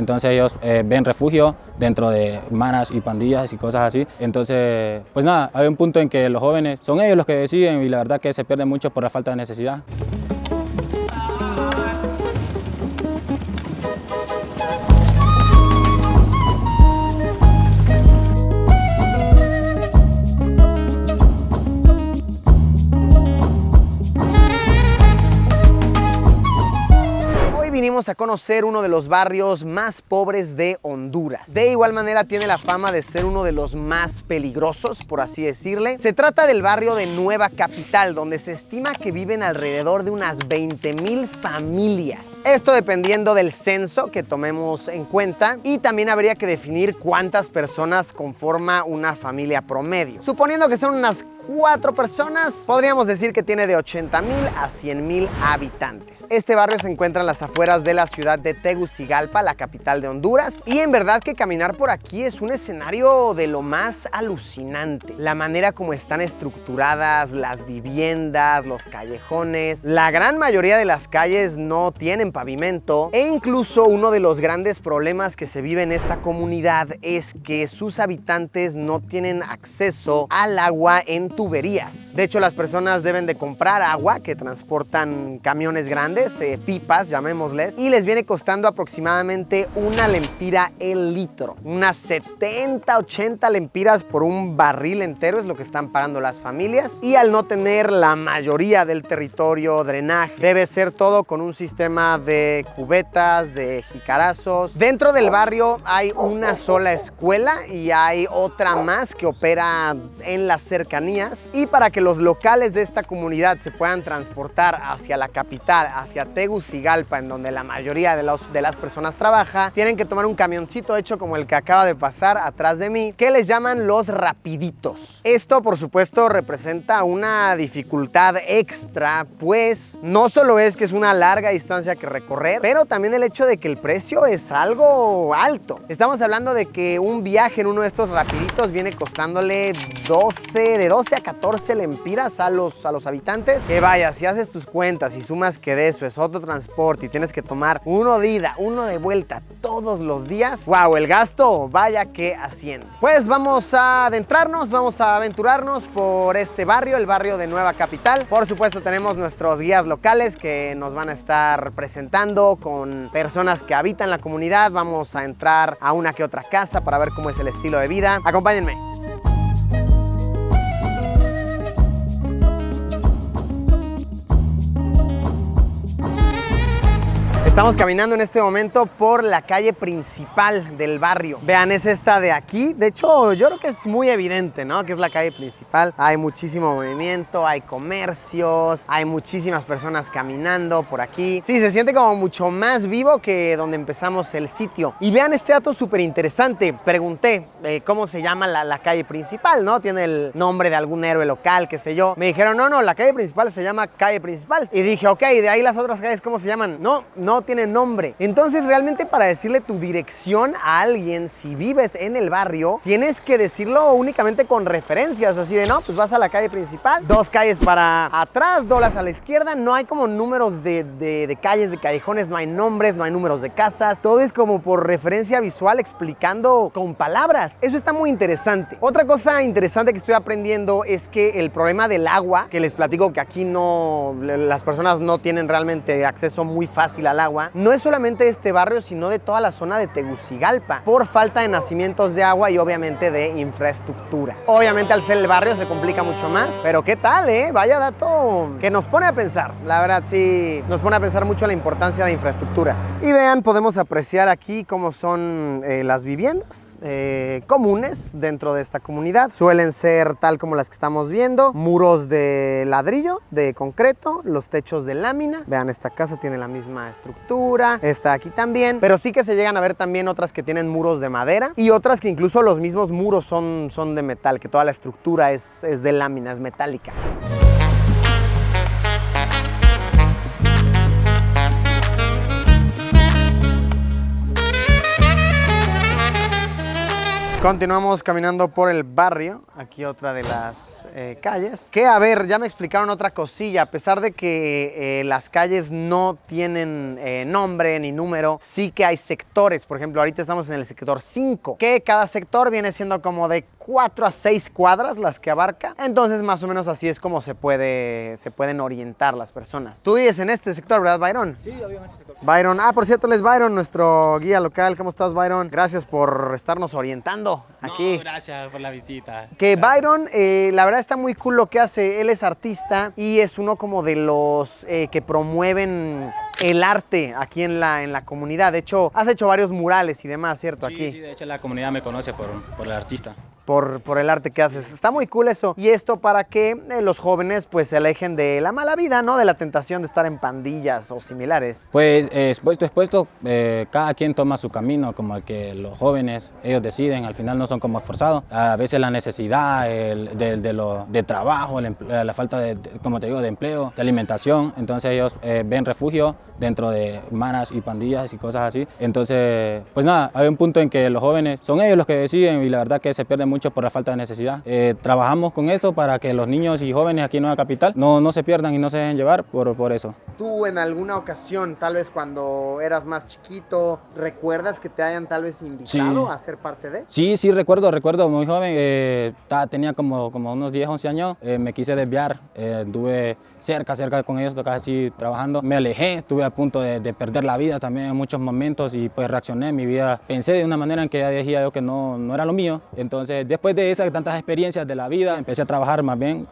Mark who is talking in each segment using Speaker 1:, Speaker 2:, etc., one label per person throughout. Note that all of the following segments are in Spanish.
Speaker 1: entonces ellos ven refugio dentro de maras y pandillas y cosas así. Entonces, pues nada, hay un punto en que los jóvenes son ellos los que deciden y la verdad que se pierden mucho por la falta de necesidad.
Speaker 2: Vinimos a conocer uno de los barrios más pobres de Honduras. De igual manera tiene la fama de ser uno de los más peligrosos, por así decirle. Se trata del barrio de Nueva Capital, donde se estima que viven alrededor de unas 20,000 familias. Esto dependiendo del censo que tomemos en cuenta, y también habría que definir cuántas personas conforma una familia promedio. Suponiendo que son unas 4 personas, podríamos decir que tiene de 80,000 a 100,000 habitantes. Este barrio se encuentra en las afueras de la ciudad de Tegucigalpa, la capital de Honduras, y en verdad que caminar por aquí es un escenario de lo más alucinante. La manera como están estructuradas las viviendas, los callejones, la gran mayoría de las calles no tienen pavimento, e incluso uno de los grandes problemas que se vive en esta comunidad es que sus habitantes no tienen acceso al agua en tuberías. De hecho, las personas deben de comprar agua que transportan camiones grandes, pipas llamémosles, y les viene costando aproximadamente una lempira el litro. Unas 70, 80 lempiras por un barril entero es lo que están pagando las familias, y al no tener la mayoría del territorio drenaje, debe ser todo con un sistema de cubetas, de jicarazos. Dentro del barrio hay una sola escuela y hay otra más que opera en las cercanías. Y para que los locales de esta comunidad se puedan transportar hacia la capital, hacia Tegucigalpa, en donde la mayoría de las personas trabaja, tienen que tomar un camioncito hecho como el que acaba de pasar atrás de mí, que les llaman los rapiditos. Esto, por supuesto, representa una dificultad extra, pues no solo es que es una larga distancia que recorrer, pero también el hecho de que el precio es algo alto. Estamos hablando de que un viaje en uno de estos rapiditos viene costándole de 12 a 14 lempiras a los habitantes. Que vaya, si haces tus cuentas y sumas que de eso es otro transporte y tienes que tomar uno de ida, uno de vuelta todos los días, wow, el gasto vaya que asciende. Pues vamos a adentrarnos, vamos a aventurarnos por este barrio, el barrio de Nueva Capital. Por supuesto tenemos nuestros guías locales que nos van a estar presentando con personas que habitan la comunidad. Vamos a entrar a una que otra casa para ver cómo es el estilo de vida. Acompáñenme. Estamos caminando en este momento por la calle principal del barrio. Vean, es esta de aquí. De hecho, yo creo que es muy evidente, ¿no? Que es la calle principal. Hay muchísimo movimiento, hay comercios, hay muchísimas personas caminando por aquí. Sí, se siente como mucho más vivo que donde empezamos el sitio. Y vean este dato súper interesante. Pregunté cómo se llama la calle principal, ¿no? Tiene el nombre de algún héroe local, qué sé yo. Me dijeron, no, la calle principal se llama calle principal. Y dije, ok, de ahí las otras calles, ¿cómo se llaman? No tiene nombre. Entonces realmente para decirle tu dirección a alguien, si vives en el barrio, tienes que decirlo únicamente con referencias, así de no, pues vas a la calle principal, 2 calles para atrás, doblas a la izquierda. No hay como números de calles, de callejones, no hay nombres, no hay números de casas, todo es como por referencia visual, explicando con palabras. Eso está muy interesante. Otra cosa interesante que estoy aprendiendo es que el problema del agua, que les platico que aquí las personas no tienen realmente acceso muy fácil al agua, no es solamente de este barrio, sino de toda la zona de Tegucigalpa, por falta de nacimientos de agua y obviamente de infraestructura. Obviamente al ser el barrio se complica mucho más, pero ¿qué tal, Vaya dato que nos pone a pensar. La verdad sí, nos pone a pensar mucho la importancia de infraestructuras. Y vean, podemos apreciar aquí cómo son las viviendas comunes dentro de esta comunidad. Suelen ser tal como las que estamos viendo, muros de ladrillo, de concreto, los techos de lámina. Vean, esta casa tiene la misma estructura, esta aquí también, pero sí que se llegan a ver también otras que tienen muros de madera y otras que incluso los mismos muros son de metal, que toda la estructura es de lámina, es metálica. Continuamos caminando por el barrio, aquí otra de las calles. Que a ver, ya me explicaron otra cosilla, a pesar de que las calles no tienen nombre ni número, sí que hay sectores. Por ejemplo, ahorita estamos en el sector 5, que cada sector viene siendo como de 4 a 6 cuadras las que abarca. Entonces más o menos así es como se pueden orientar las personas. Tú vives en este sector, ¿verdad, Byron?
Speaker 1: Sí, yo vivo en este sector.
Speaker 2: Byron, por cierto, él es Byron, nuestro guía local. ¿Cómo estás, Byron? Gracias por estarnos orientando aquí.
Speaker 1: No, gracias por la visita.
Speaker 2: Que Byron, la verdad está muy cool lo que hace. Él es artista y es uno como de los que promueven el arte aquí en la comunidad. De hecho, has hecho varios murales y demás, ¿cierto?
Speaker 1: Sí,
Speaker 2: aquí.
Speaker 1: sí, de hecho la comunidad me conoce por el artista.
Speaker 2: Por el arte que haces. Está muy cool eso. Y esto para que los jóvenes pues se alejen de la mala vida, ¿no? De la tentación de estar en pandillas o similares.
Speaker 1: Pues expuesto, cada quien toma su camino, como el que los jóvenes, ellos deciden, al final no son como forzados. A veces la necesidad de trabajo, la falta de, como te digo, de empleo, de alimentación, entonces ellos ven refugio dentro de maras y pandillas y cosas así. Entonces, pues nada, hay un punto en que los jóvenes son ellos los que deciden y la verdad que se pierden mucho por la falta de necesidad. Trabajamos con eso para que los niños y jóvenes aquí en Nueva Capital no se pierdan y no se dejen llevar por eso.
Speaker 2: ¿Tú en alguna ocasión, tal vez cuando eras más chiquito, recuerdas que te hayan tal vez invitado a ser parte de?
Speaker 1: Sí, recuerdo muy joven, tenía como unos 10, 11 años, me quise desviar, estuve cerca con ellos, casi trabajando, me alejé, estuve a punto de perder la vida también en muchos momentos y pues reaccioné en mi vida, pensé de una manera en que ya decía yo que no era lo mío, entonces después de esas tantas experiencias de la vida, empecé a trabajar más bien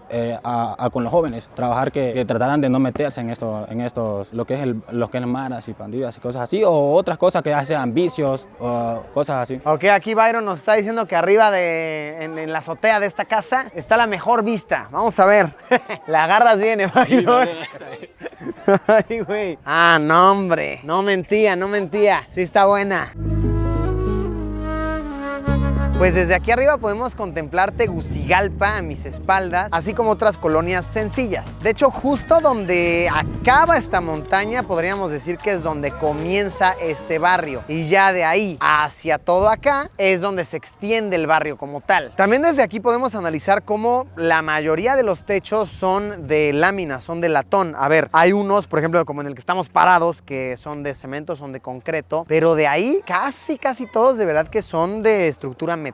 Speaker 1: con los jóvenes, trabajar que trataran de no meterse en estos, lo que es maras y pandillas y cosas así, o otras cosas que sean vicios o cosas así.
Speaker 2: Ok, aquí Byron nos está diciendo que arriba en la azotea de esta casa está la mejor vista. Vamos a ver. La agarras bien, Byron. Ay, güey. No, hombre. No mentía. Sí está buena. Pues desde aquí arriba podemos contemplar Tegucigalpa a mis espaldas, así como otras colonias sencillas. De hecho, justo donde acaba esta montaña, podríamos decir que es donde comienza este barrio. Y ya de ahí hacia todo acá es donde se extiende el barrio como tal. También desde aquí podemos analizar cómo la mayoría de los techos son de lámina, son de latón. A ver, hay unos, por ejemplo, como en el que estamos parados, que son de cemento, son de concreto, pero de ahí casi todos de verdad que son de estructura metálica.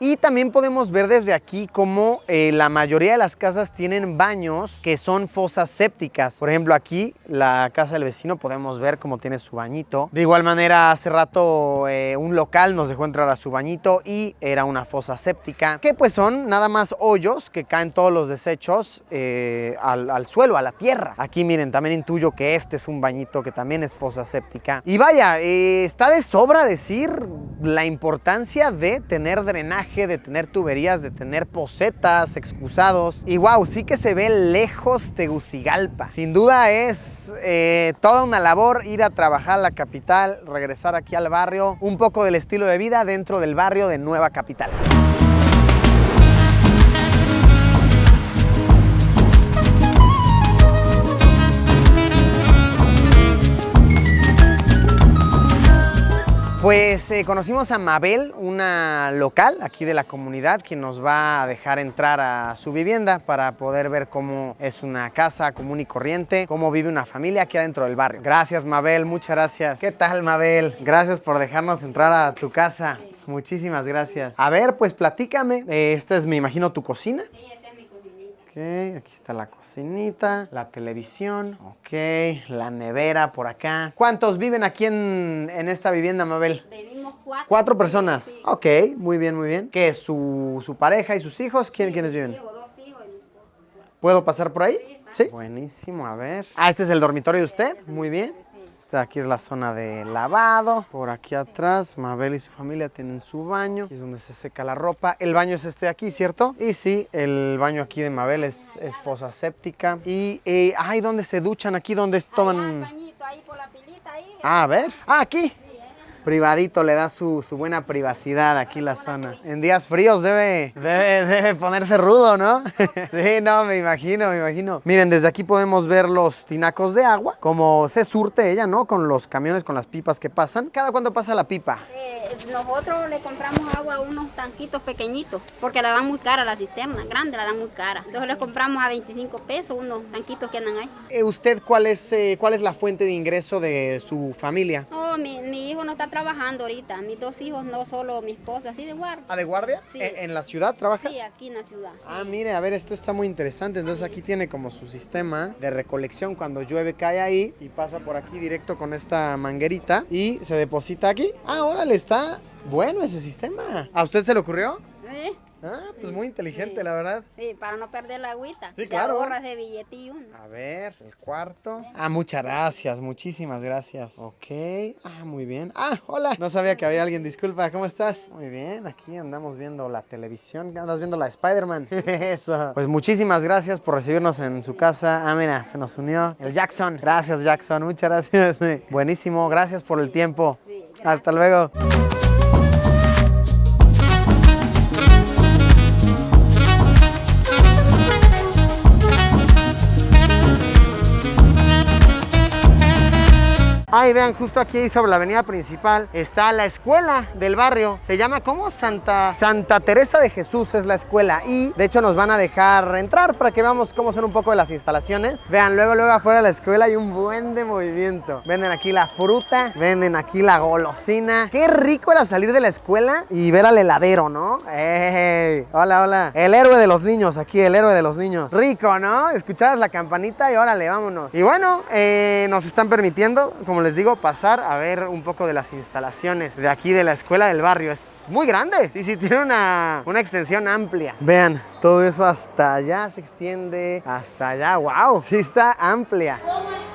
Speaker 2: Y también podemos ver desde aquí cómo la mayoría de las casas tienen baños que son fosas sépticas. Por ejemplo, aquí la casa del vecino podemos ver cómo tiene su bañito. De igual manera, hace rato un local nos dejó entrar a su bañito y era una fosa séptica, que pues son nada más hoyos que caen todos los desechos al suelo, a la tierra. Aquí miren, también intuyo que este es un bañito que también es fosa séptica. Y vaya, está de sobra decir la importancia de tener drenaje, de tener tuberías, de tener posetas, excusados. Y wow, sí que se ve lejos Tegucigalpa. Sin duda es toda una labor ir a trabajar a la capital, regresar aquí al barrio, un poco del estilo de vida dentro del barrio de Nueva Capital. Pues conocimos a Mabel, una local aquí de la comunidad, quien nos va a dejar entrar a su vivienda para poder ver cómo es una casa común y corriente, cómo vive una familia aquí adentro del barrio. Gracias, Mabel, muchas gracias. ¿Qué tal, Mabel? Gracias por dejarnos entrar a tu casa. Muchísimas gracias. A ver, pues platícame. Esta es, me imagino, tu cocina.
Speaker 3: Sí, esta es mi cocinita.
Speaker 2: Ok, aquí está la cocinita, la televisión, ok, la nevera por acá. ¿Cuántos viven aquí en esta vivienda, Mabel?
Speaker 3: Vivimos 4.
Speaker 2: 4 personas.
Speaker 3: Sí.
Speaker 2: Ok, muy bien, muy bien. ¿Qué es su pareja y sus hijos? ¿Quiénes viven?
Speaker 3: Hijos, 2 hijos y mi esposo.
Speaker 2: ¿Puedo pasar por ahí?
Speaker 3: Sí,
Speaker 2: Sí. Buenísimo, a ver. Este es el dormitorio de usted. Muy bien. Aquí es la zona de lavado. Por aquí atrás, Mabel y su familia tienen su baño. Aquí es donde se seca la ropa. El baño es este de aquí, ¿cierto? Y sí, el baño aquí de Mabel es fosa séptica. Y, ay, ¿dónde se duchan? Aquí, ¿dónde
Speaker 3: Allá
Speaker 2: toman?
Speaker 3: el bañito, ahí por la pilita, ahí.
Speaker 2: A ver. Aquí.
Speaker 3: Sí,
Speaker 2: Privadito, le da su buena privacidad aquí la zona. En días fríos debe ponerse rudo, ¿no? Sí, no, me imagino. Miren, desde aquí podemos ver los tinacos de agua, como se surte ella, ¿no? Con los camiones, con las pipas que pasan. ¿Cada cuánto pasa la pipa?
Speaker 3: nosotros le compramos agua a unos tanquitos pequeñitos, porque la dan muy cara la cisterna, grande la dan muy cara. Entonces les compramos a 25 pesos unos tanquitos que andan ahí.
Speaker 2: ¿Usted cuál es la fuente de ingreso de su familia?
Speaker 3: Oh, mi hijo no está trabajando ahorita, mis dos hijos, no solo mi esposa, así de guardia.
Speaker 2: ¿Ah, de guardia?
Speaker 3: Sí.
Speaker 2: ¿En la ciudad trabaja?
Speaker 3: Sí, aquí en la ciudad.
Speaker 2: Ah, mire, a ver, esto está muy interesante. Entonces aquí tiene como su sistema de recolección. Cuando llueve cae ahí y pasa por aquí directo con esta manguerita y se deposita aquí. Ah, órale, está bueno ese sistema. ¿A usted se le ocurrió?
Speaker 3: ¿Sí?
Speaker 2: Ah, pues muy inteligente,
Speaker 3: Sí.
Speaker 2: la verdad.
Speaker 3: Sí, para no perder la agüita.
Speaker 2: Sí,
Speaker 3: Te
Speaker 2: claro.
Speaker 3: ahorras de billetillo.
Speaker 2: A ver, el cuarto. Ah, muchas gracias, muchísimas gracias. Ok, muy bien. Ah, hola. No sabía que había alguien, disculpa, ¿cómo estás? Muy bien, aquí andamos viendo la televisión. Andas viendo la de Spider-Man. Eso. Pues muchísimas gracias por recibirnos en su casa. Ah, mira, se nos unió el Jackson. Gracias, Jackson, muchas gracias. Sí. Buenísimo, gracias por el tiempo.
Speaker 3: Sí, gracias.
Speaker 2: Hasta luego. Ay, vean, justo aquí sobre la avenida principal está la escuela del barrio. Se llama, ¿cómo? Santa Teresa de Jesús es la escuela. Y de hecho nos van a dejar entrar para que veamos cómo son un poco de las instalaciones. Vean, luego afuera de la escuela hay un buen de movimiento. Venden aquí la fruta, venden aquí la golosina. Qué rico era salir de la escuela y ver al heladero, ¿no? ¡Ey! Hola, hola. El héroe de los niños, aquí, el héroe de los niños. Rico, ¿no? Escuchabas la campanita y órale, vámonos. Y bueno, nos están permitiendo, como les digo, pasar a ver un poco de las instalaciones de aquí de la escuela del barrio. Es muy grande, sí, tiene una extensión amplia. Vean, todo eso hasta allá se extiende, hasta allá, wow, sí está amplia.
Speaker 3: ¿Cómo están?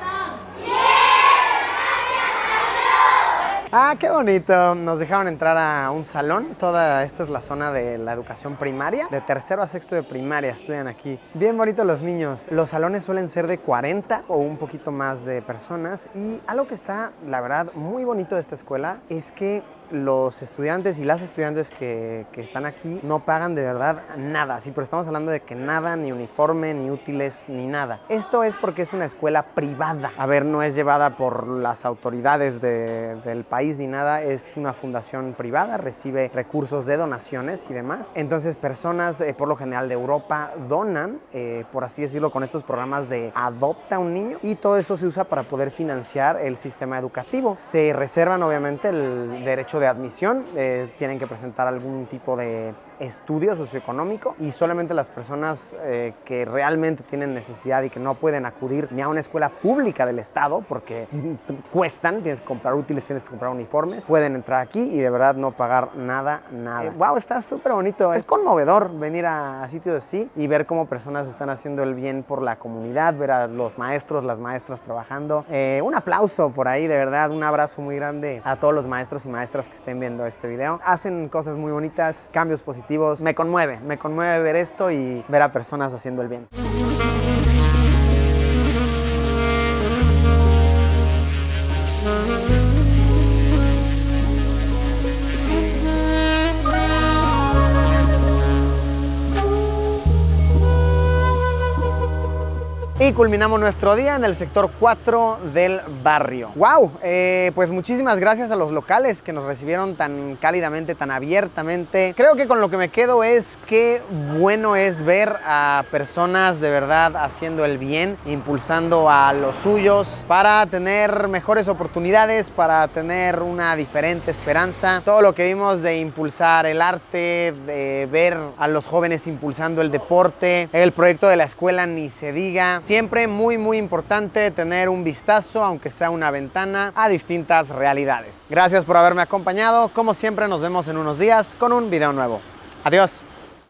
Speaker 2: Ah, qué bonito. Nos dejaron entrar a un salón. Toda esta es la zona de la educación primaria. De tercero a sexto de primaria estudian aquí. Bien bonitos los niños. Los salones suelen ser de 40 o un poquito más de personas. Y algo que está, la verdad, muy bonito de esta escuela es que los estudiantes y las estudiantes que están aquí no pagan de verdad nada. Sí, pero estamos hablando de que nada, ni uniforme, ni útiles, ni nada. Esto es porque es una escuela privada. A ver, no es llevada por las autoridades del país ni nada. Es una fundación privada, recibe recursos de donaciones y demás. Entonces, personas, por lo general de Europa, donan, por así decirlo, con estos programas de adopta un niño. Y todo eso se usa para poder financiar el sistema educativo. Se reservan, obviamente, el derecho de admisión, tienen que presentar algún tipo de estudio socioeconómico y solamente las personas que realmente tienen necesidad y que no pueden acudir ni a una escuela pública del estado porque cuestan, tienes que comprar útiles, tienes que comprar uniformes, pueden entrar aquí y de verdad no pagar nada. Wow, está súper bonito. Es conmovedor venir a sitios así y ver cómo personas están haciendo el bien por la comunidad, ver a los maestros, las maestras trabajando. Un aplauso por ahí, de verdad, un abrazo muy grande a todos los maestros y maestras que estén viendo este video. Hacen cosas muy bonitas, cambios positivos. Me conmueve ver esto y ver a personas haciendo el bien. Y culminamos nuestro día en el sector 4 del barrio. ¡Wow! Pues muchísimas gracias a los locales que nos recibieron tan cálidamente, tan abiertamente. Creo que con lo que me quedo es que bueno es ver a personas de verdad haciendo el bien, impulsando a los suyos para tener mejores oportunidades, para tener una diferente esperanza. Todo lo que vimos de impulsar el arte, de ver a los jóvenes impulsando el deporte, el proyecto de la escuela ni se diga. Siempre muy importante tener un vistazo, aunque sea una ventana, a distintas realidades. Gracias por haberme acompañado. Como siempre, nos vemos en unos días con un video nuevo. Adiós.